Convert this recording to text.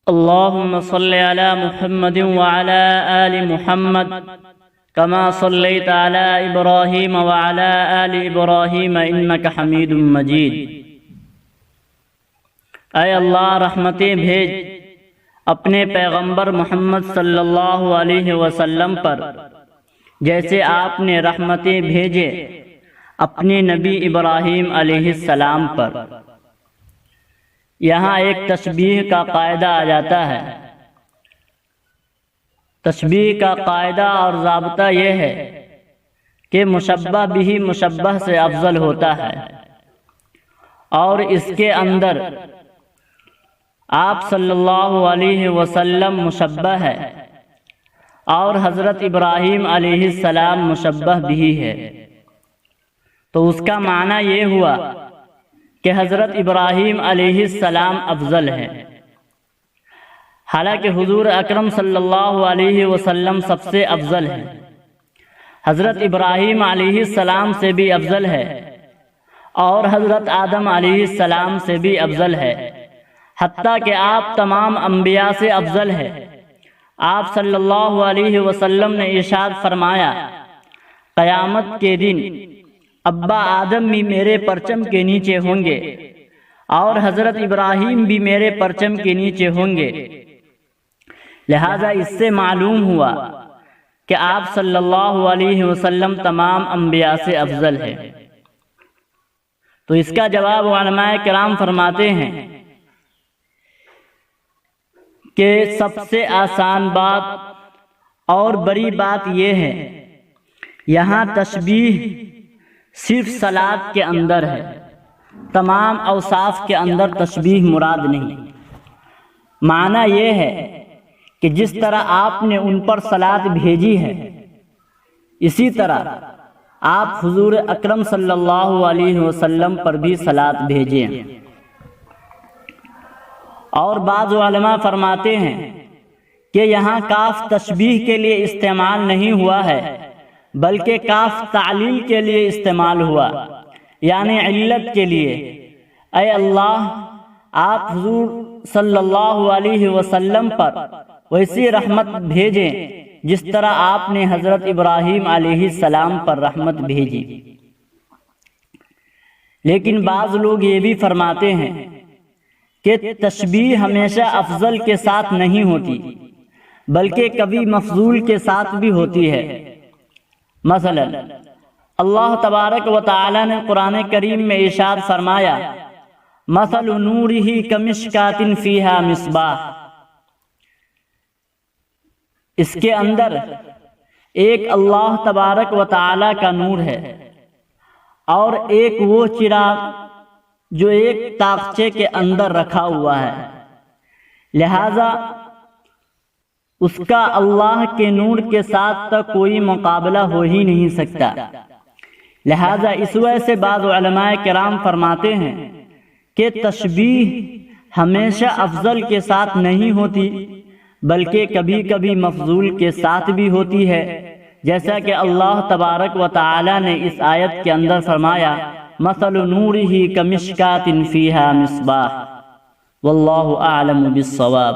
अल्लाहुम्मा सल्लि अला मुहम्मदिन व अला आलि मुहम्मद कमा सल्लैता अला इब्राहीम व अला आलि इब्राहीम इन्नका हमीदुम मजीद। ऐ अल्लाह, रहमतें भेज अपने पैगंबर मोहम्मद सल्लल्लाहु अलैहि वसल्लम पर, जैसे आपने रहमतें भेजे अपने नबी इब्राहीम अलैहिस्सलाम पर। यहाँ एक तशबीह का कायदा आ जाता है। तशबीह का कायदा और ज़ाब्ता यह है कि मुशब्बह बिही मुशब्बह से अफजल होता है, और इसके अंदर आप सल्लल्लाहु अलैहि वसल्लम मुशब्बह है और हज़रत इब्राहीम अलैहिस्सलाम मुशब्बह बिही है। तो उसका माना ये हुआ कि हज़रत इब्राहीम अलैहिस्सलाम अफजल है। हालांकि हुजूर अकरम सल्लल्लाहु अलैहि वसल्लम सबसे अफजल है, हज़रत इब्राहीम अलैहिस्सलाम से भी अफजल है और हज़रत आदम अलैहिस्सलाम से भी अफजल है। हत्ता कि आप तमाम अम्बिया से अफजल है। आप सल्लल्लाहु अलैहि वसल्लम ने इरशाद फरमाया, क़यामत के दिन अब्बा आदम भी मेरे परचम के नीचे होंगे और हज़रत इब्राहीम भी मेरे परचम के नीचे होंगे। लिहाजा इससे मालूम हुआ कि आप सल्लल्लाहु अलैहि वसल्लम तमाम अम्बिया से अफजल है। तो इसका जवाब उलमाए किराम फरमाते हैं कि सबसे आसान बात और बड़ी बात यह है, यहाँ तशबीह सिर्फ सलात के अंदर है, तमाम औसाफ के अंदर तशबीह मुराद नहीं। माना यह है कि जिस तरह आपने उन पर सलात भेजी है, इसी तरह आप हुजूर अकरम सल्लल्लाहु अलैहि वसल्लम पर भी सलात भेजें। और बाज़ उलमा फरमाते हैं कि यहाँ काफ तशबीह के लिए इस्तेमाल नहीं हुआ है, बल्कि काफ तालील के लिए इस्तेमाल हुआ, यानी इल्लत के लिए। ऐ अल्लाह, आप हुजूर सल्लल्लाहु अलैहि वसल्लम पर वैसी रहमत भेजें जिस तरह आपने हज़रत इब्राहीम अलैहिस्सलाम पर रहमत भेजी। लेकिन बाज़ लोग ये भी फरमाते हैं कि तशबीह हमेशा अफजल के साथ नहीं होती, बल्कि कभी मफजूल के साथ भी होती है। मसलन अल्लाह तबारक व तआला ने कुरान करीम में इरशाद फरमाया, मसलु नूरिही कमिश्कातिन फीहा मिस्बाह। इसके अंदर एक अल्लाह तबारक व तआला का नूर है और एक वो चिराग जो एक ताक़चे के अंदर रखा हुआ है। लिहाजा उसका अल्लाह के नूर के साथ तक कोई मुकाबला हो ही नहीं सकता। लिहाजा इस वजह से बाज़ उलमाए किराम फरमाते हैं कि तशबीह हमेशा अफजल के साथ नहीं होती, बल्कि कभी कभी मफजूल के साथ भी होती है। जैसा कि अल्लाह तबारक व तआला ने इस आयत के अंदर फरमाया, मसलु नूरिही कमिश्कातिन फीहा मिस्बाह। वल्लाहु आलमु बिस्सवाब।